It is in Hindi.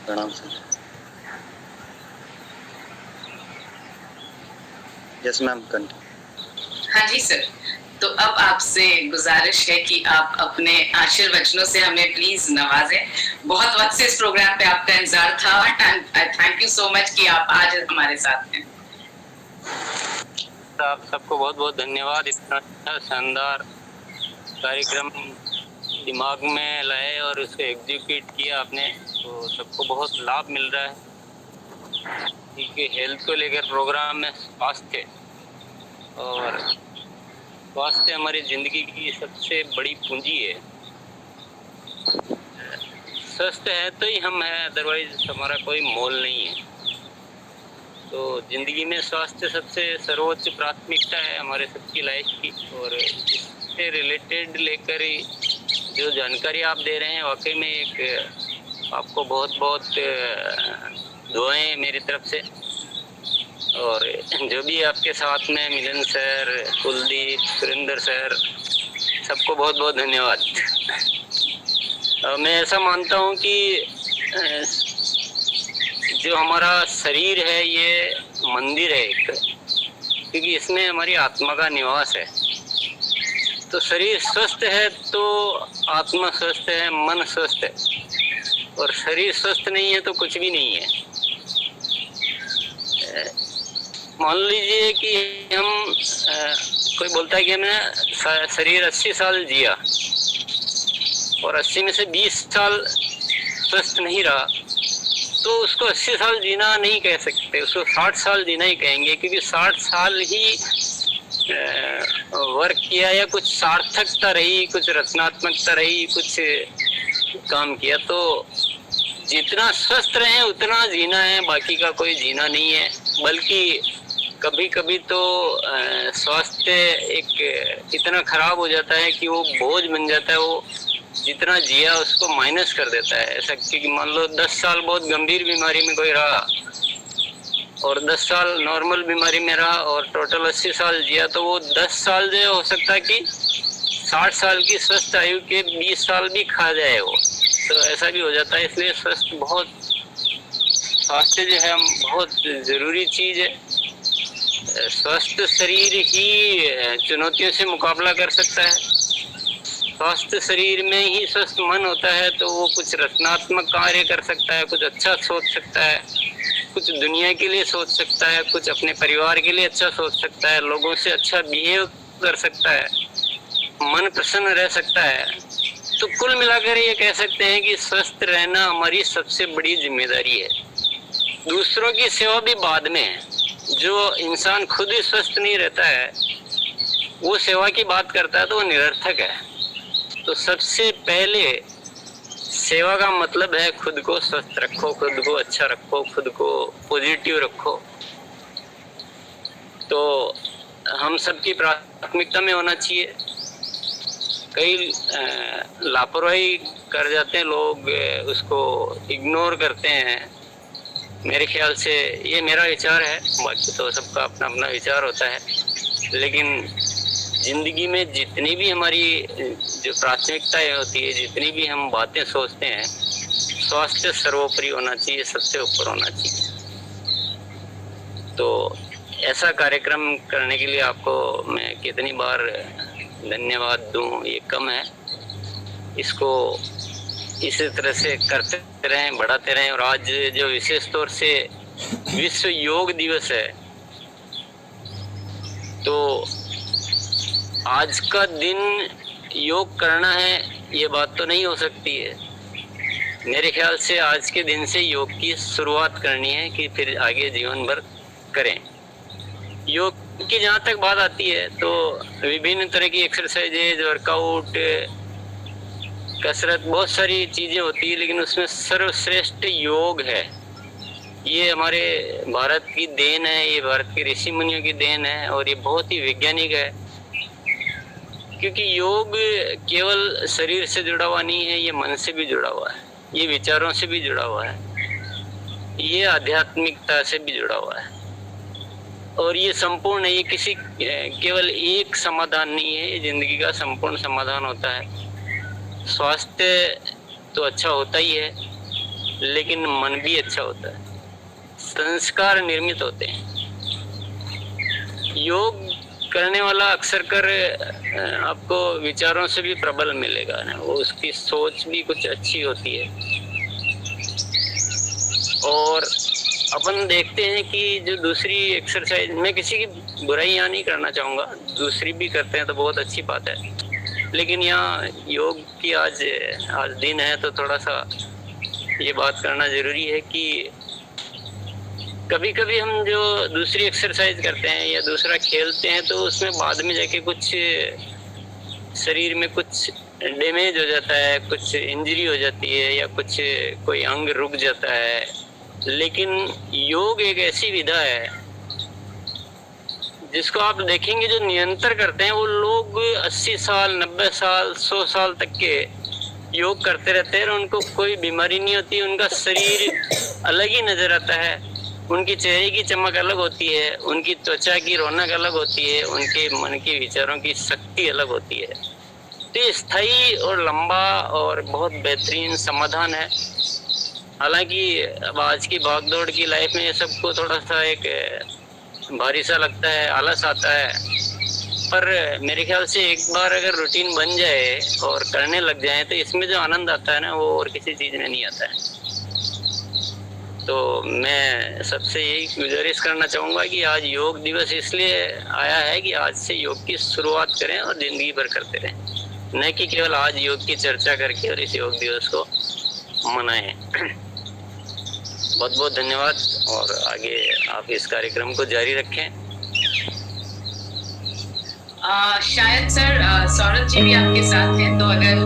प्रणाम सर। Yes ma'am, continue. हाँ जी सर, तो अब आपसे गुजारिश है कि आप अपने आशीर्वचनों से हमें प्लीज नवाजें। बहुत वक्त से इस प्रोग्राम पे आपका इंतजार था और थैंक यू सो मच कि आप आज हमारे साथ हैं। आप सबको बहुत बहुत धन्यवाद। इतना अच्छा शानदार कार्यक्रम दिमाग में लाए और उसको एग्जीक्यूट किया आपने, तो सबको बहुत लाभ मिल रहा है। क्योंकि हेल्थ को लेकर प्रोग्राम में स्वास्थ्य, और स्वास्थ्य हमारी जिंदगी की सबसे बड़ी पूंजी है। स्वस्थ है तो ही हम हैं, अदरवाइज हमारा कोई मोल नहीं है। तो जिंदगी में स्वास्थ्य सबसे सर्वोच्च प्राथमिकता है हमारे सबकी लाइफ की। और इससे रिलेटेड लेकर जो जानकारी आप दे रहे हैं, वाकई में एक आपको बहुत बहुत दुआएं मेरी तरफ से। और जो भी आपके साथ में मिलन सर, कुलदीप, सुरेंद्र सर, सबको बहुत बहुत धन्यवाद। मैं ऐसा मानता हूँ कि जो हमारा शरीर है ये मंदिर है एक, क्योंकि इसमें हमारी आत्मा का निवास है। तो शरीर स्वस्थ है तो आत्मा स्वस्थ है, मन स्वस्थ है। और शरीर स्वस्थ नहीं है तो कुछ भी नहीं है। मान लीजिए कि हम कोई बोलता है कि हमने शरीर 80 साल जिया और 80 में से 20 साल स्वस्थ नहीं रहा, तो उसको 80 साल जीना नहीं कह सकते, उसको 60 साल जीना ही कहेंगे। क्योंकि 60 साल ही वर्क किया या कुछ सार्थकता रही, कुछ रचनात्मकता रही, कुछ काम किया। तो जितना स्वस्थ रहे उतना जीना है, बाकी का कोई जीना नहीं है। बल्कि कभी कभी तो स्वास्थ्य एक इतना खराब हो जाता है कि वो बोझ बन जाता है, वो जितना जिया उसको माइनस कर देता है। ऐसा कि मान लो 10 साल बहुत गंभीर बीमारी में कोई रहा और 10 साल नॉर्मल बीमारी में रहा और टोटल 80 साल जिया, तो वो 10 साल जो हो सकता है कि 60 साल की स्वस्थ आयु के 20 साल भी खा जाए वो, तो ऐसा भी हो जाता है। इसलिए स्वास्थ्य जो है बहुत जरूरी चीज है। स्वस्थ शरीर ही चुनौतियों से मुकाबला कर सकता है। स्वस्थ शरीर में ही स्वस्थ मन होता है, तो वो कुछ रचनात्मक कार्य कर सकता है, कुछ अच्छा सोच सकता है, कुछ दुनिया के लिए सोच सकता है, कुछ अपने परिवार के लिए अच्छा सोच सकता है, लोगों से अच्छा बिहेव कर सकता है, मन प्रसन्न रह सकता है। तो कुल मिलाकर ये कह सकते हैं कि स्वस्थ रहना हमारी सबसे बड़ी जिम्मेदारी है। दूसरों की सेवा भी बाद में है। जो इंसान खुद ही स्वस्थ नहीं रहता है, वो सेवा की बात करता है तो वो निरर्थक है। तो सबसे पहले सेवा का मतलब है खुद को स्वस्थ रखो, खुद को अच्छा रखो, खुद को पॉजिटिव रखो। तो हम सबकी प्राथमिकता में होना चाहिए। कई लापरवाही कर जाते हैं लोग, उसको इग्नोर करते हैं। मेरे ख्याल से ये मेरा विचार है, बाकी तो सबका अपना अपना विचार होता है। लेकिन जिंदगी में जितनी भी हमारी जो प्राथमिकताएं होती है, जितनी भी हम बातें सोचते हैं, स्वास्थ्य सर्वोपरि होना चाहिए, सबसे ऊपर होना चाहिए। तो ऐसा कार्यक्रम करने के लिए आपको मैं कितनी बार धन्यवाद दूं ये कम है। इसको इसी तरह से करते रहें, बढ़ाते रहें। और आज जो विशेष तौर से विश्व योग दिवस है, तो आज का दिन योग करना है ये बात तो नहीं हो सकती है। मेरे ख्याल से आज के दिन से योग की शुरुआत करनी है कि फिर आगे जीवन भर करें। योग की जहाँ तक बात आती है तो विभिन्न तरह की एक्सरसाइजेज, वर्कआउट, कसरत, बहुत सारी चीजें होती है, लेकिन उसमें सर्वश्रेष्ठ योग है। ये हमारे भारत की देन है, ये भारत के ऋषि मुनियों की देन है और ये बहुत ही वैज्ञानिक है। क्योंकि योग केवल शरीर से जुड़ा हुआ नहीं है, ये मन से भी जुड़ा हुआ है, ये विचारों से भी जुड़ा हुआ है, ये आध्यात्मिकता से भी जुड़ा हुआ है। और ये संपूर्ण है, ये किसी केवल एक समाधान नहीं है, ये जिंदगी का संपूर्ण समाधान होता है। स्वास्थ्य तो अच्छा होता ही है, लेकिन मन भी अच्छा होता है, संस्कार निर्मित होते हैं। योग करने वाला अक्सर कर आपको विचारों से भी प्रबल मिलेगा ना, वो उसकी सोच भी कुछ अच्छी होती है। और अपन देखते हैं कि जो दूसरी एक्सरसाइज, मैं किसी की बुराई यहाँ नहीं करना चाहूँगा, दूसरी भी करते हैं तो बहुत अच्छी बात है, लेकिन यहाँ योग की आज दिन है तो थोड़ा सा ये बात करना जरूरी है कि कभी कभी हम जो दूसरी एक्सरसाइज करते हैं या दूसरा खेलते हैं तो उसमें बाद में जाके कुछ शरीर में कुछ डैमेज हो जाता है, कुछ इंजरी हो जाती है या कुछ कोई अंग रुक जाता है। लेकिन योग एक ऐसी विधा है जिसको आप देखेंगे जो निरंतर करते हैं वो लोग 80 साल 90 साल 100 साल तक के योग करते रहते हैं और उनको कोई बीमारी नहीं होती, उनका शरीर अलग ही नजर आता है, उनकी चेहरे की चमक अलग होती है, उनकी त्वचा की रौनक अलग होती है, उनके मन के विचारों की शक्ति अलग होती है। तो ये स्थायी और लंबा और बहुत बेहतरीन समाधान है। हालांकि अब आज की भागदौड़ की लाइफ में ये सबको थोड़ा सा एक भारी सा लगता है, आलस आता है, पर मेरे ख्याल से एक बार अगर रूटीन बन जाए और करने लग जाए तो इसमें जो आनंद आता है ना वो और किसी चीज में नहीं आता है। तो मैं सबसे यही गुजारिश करना चाहूँगा कि आज योग दिवस इसलिए आया है कि आज से योग की शुरुआत करें और जिंदगी भर करते रहें, न कि केवल आज योग की चर्चा करके और इस योग दिवस को मनाएं। बहुत बहुत धन्यवाद और आगे आप इस कार्यक्रम को जारी रखें। शायद सर सौरभ जी भी आपके साथ हैं, तो अगर